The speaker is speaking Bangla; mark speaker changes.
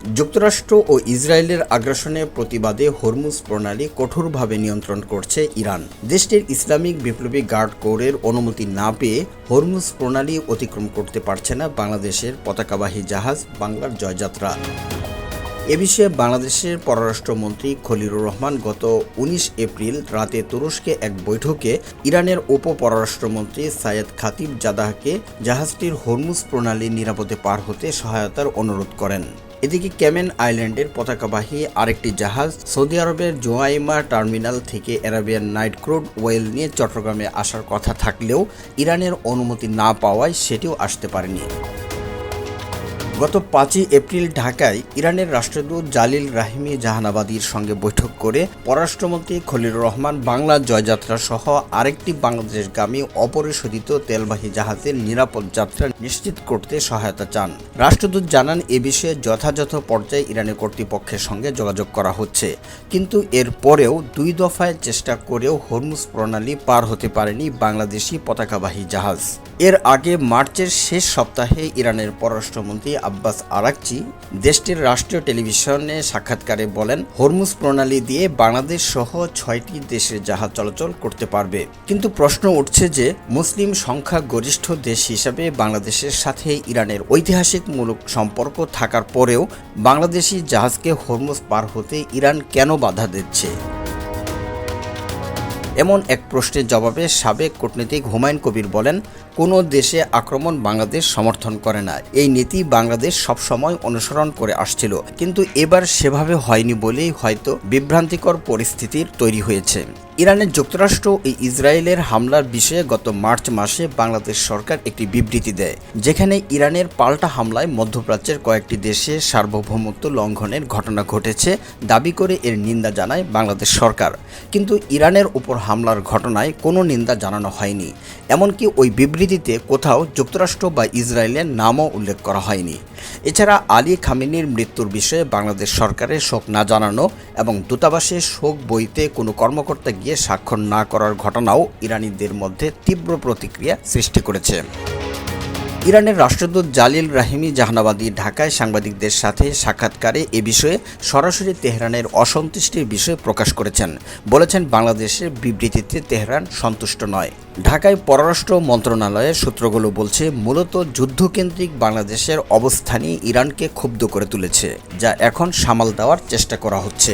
Speaker 1: যুক্তরাষ্ট্র ও ইসরায়েলের আগ্রাসনের প্রতিবাদে হরমুজ প্রণালী কঠোরভাবে নিয়ন্ত্রণ করছে ইরান। দেশটির ইসলামিক বিপ্লবী গার্ড কোরের অনুমতি না পেয়ে হরমুজ প্রণালী অতিক্রম করতে পারছে না বাংলাদেশের পতাকাবাহী জাহাজ বাংলার জয়যাত্রা। এ বিষয়ে বাংলাদেশের পররাষ্ট্রমন্ত্রী খলিলুর রহমান গত ১৯ এপ্রিল রাতে তুরস্কে এক বৈঠকে ইরানের উপ-পররাষ্ট্রমন্ত্রী সাইয়েদ খাতিবজাদাহকে জাহাজটির হরমুজ প্রণালী নিরাপদে পার হতে সহায়তার অনুরোধ করেন। এদিকে ক্যামেন আইল্যান্ডের পতাকাবাহী আরেকটি জাহাজ সৌদি আরবের জোয়াইমা টার্মিনাল থেকে অ্যারাবিয়ান নাইট ক্রুড ওয়েল নিয়ে চট্টগ্রামে আসার কথা থাকলেও ইরানের অনুমতি না পাওয়ায় সেটিও আসতে পারেনি। গত ৫ই এপ্রিল ঢাকায় ইরানের রাষ্ট্রদূত জালিল রাহিমি জাহানাবাদীর সঙ্গে বৈঠক করে পররাষ্ট্রমন্ত্রী খলিলুর রহমান বাংলা জয়যাত্রা সহ আরেকটি বাংলাদেশগামী অপরিশোধিত তেলবাহী জাহাজের নিরাপদ যাত্রা নিশ্চিত করতে সহায়তা চান। রাষ্ট্রদূত জানান, এ বিষয়ে যথাযথ পর্যায়ে ইরানের কর্তৃপক্ষের সঙ্গে যোগাযোগ করা হচ্ছে, কিন্তু এর পরেও ২ দফায় চেষ্টা করেও হরমুজ প্রণালী পার হতে পারেনি বাংলাদেশি পতাকাবাহী জাহাজ। এর আগে মার্চের শেষ সপ্তাহে ইরানের পররাষ্ট্রমন্ত্রী আব্বাস আরাকচি দেশটির রাষ্ট্রীয় টেলিভিশনে সাক্ষাৎকারে বলেন, হরমুজ প্রণালী দিয়ে বাংলাদেশ সহ ৬টি দেশের জাহাজ চলাচল করতে পারবে। কিন্তু প্রশ্ন উঠছে যে মুসলিম সংখ্যাগরিষ্ঠ দেশ হিসাবে বাংলাদেশের সাথে ইরানের ঐতিহাসিক মূলক সম্পর্ক থাকার পরেও বাংলাদেশি জাহাজকে হরমুজ পার হতে ইরান কেন বাধা দিচ্ছে? এমন এক প্রশ্নের জবাবে সাবেক কূটনীতিক হুমায়ুন কবির বলেন, কোনো দেশে আক্রমণ বাংলাদেশ সমর্থন করে না। এই নীতি বাংলাদেশ সবসময় অনুসরণ করে আসছিল, কিন্তু এবার সেভাবে হয়নি বলেই হয়তো বিভ্রান্তিকর পরিস্থিতির তৈরি হয়েছে। ইরানের যুক্তরাষ্ট্র ও ইসরায়েলের হামলার বিষয়ে গত মার্চ মাসে বাংলাদেশ সরকার একটি বিবৃতি দেয়, যেখানে ইরানের পাল্টা হামলায় মধ্যপ্রাচ্যের কয়েকটি দেশে সার্বভৌমত্ব লঙ্ঘনের ঘটনা ঘটেছে দাবি করে এর নিন্দা জানায় বাংলাদেশ সরকার। কিন্তু ইরানের উপর হামলার ঘটনায় কোনো নিন্দা জানানো হয়নি। এমনকি ওই বিবৃতিতে কোথাও যুক্তরাষ্ট্র বা ইসরায়েলের নামও উল্লেখ করা হয়নি। এছাড়া আলী খামেনির মৃত্যুর বিষয়ে বাংলাদেশ সরকারের শোক না জানানো এবং দূতাবাসে শোক বইতে কোনো কর্মকর্তা গিয়ে স্বাক্ষর না করার ঘটনাও ইরানিদের মধ্যে তীব্র প্রতিক্রিয়া সৃষ্টি করেছে। ইরানের রাষ্ট্রদূত জালিল রাহিমি জাহানাবাদী ঢাকায় সাংবাদিকদের সাথে সাক্ষাৎকারে এ বিষয়ে সরাসরি তেহরানের অসন্তুষ্টির বিষয় প্রকাশ করেছেন। বলেছেন, বাংলাদেশের বিবৃতিতে তেহরান সন্তুষ্ট নয়। ঢাকায় পররাষ্ট্র মন্ত্রণালয়ের সূত্রগুলো বলছে, মূলত যুদ্ধকেন্দ্রিক বাংলাদেশের অবস্থানই ইরানকে ক্ষুব্ধ করে তুলেছে, যা এখন সামাল দেওয়ার চেষ্টা করা হচ্ছে।